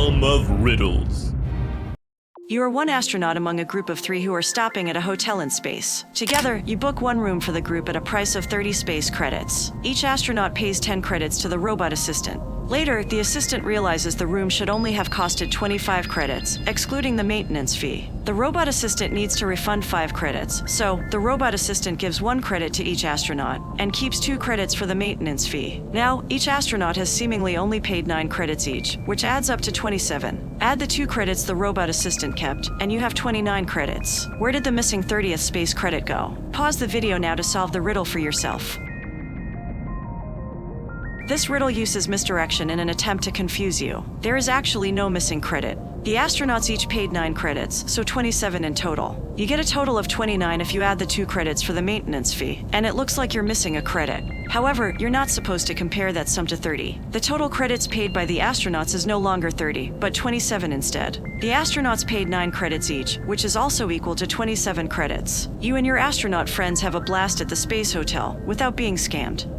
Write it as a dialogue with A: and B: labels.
A: realm of riddles.
B: You are one astronaut among a group of 3 who are stopping at a hotel in space. Together, you book one room for the group at a price of 30 space credits. Each astronaut pays 10 credits to the robot assistant. Later, the assistant realizes the room should only have costed 25 credits, excluding the maintenance fee. The robot assistant needs to refund 5 credits, so the robot assistant gives 1 credit to each astronaut and keeps 2 credits for the maintenance fee. Now, each astronaut has seemingly only paid 9 credits each, which adds up to 27. Add the 2 credits the robot assistant kept, and you have 29 credits. Where did the missing 30th space credit go? Pause the video now to solve the riddle for yourself. This riddle uses misdirection in an attempt to confuse you. There is actually no missing credit. The astronauts each paid 9 credits, so 27 in total. You get a total of 29 if you add the 2 credits for the maintenance fee, and it looks like you're missing a credit. However, you're not supposed to compare that sum to 30. The total credits paid by the astronauts is no longer 30, but 27 instead. The astronauts paid 9 credits each, which is also equal to 27 credits. You and your astronaut friends have a blast at the Space Hotel without being scammed.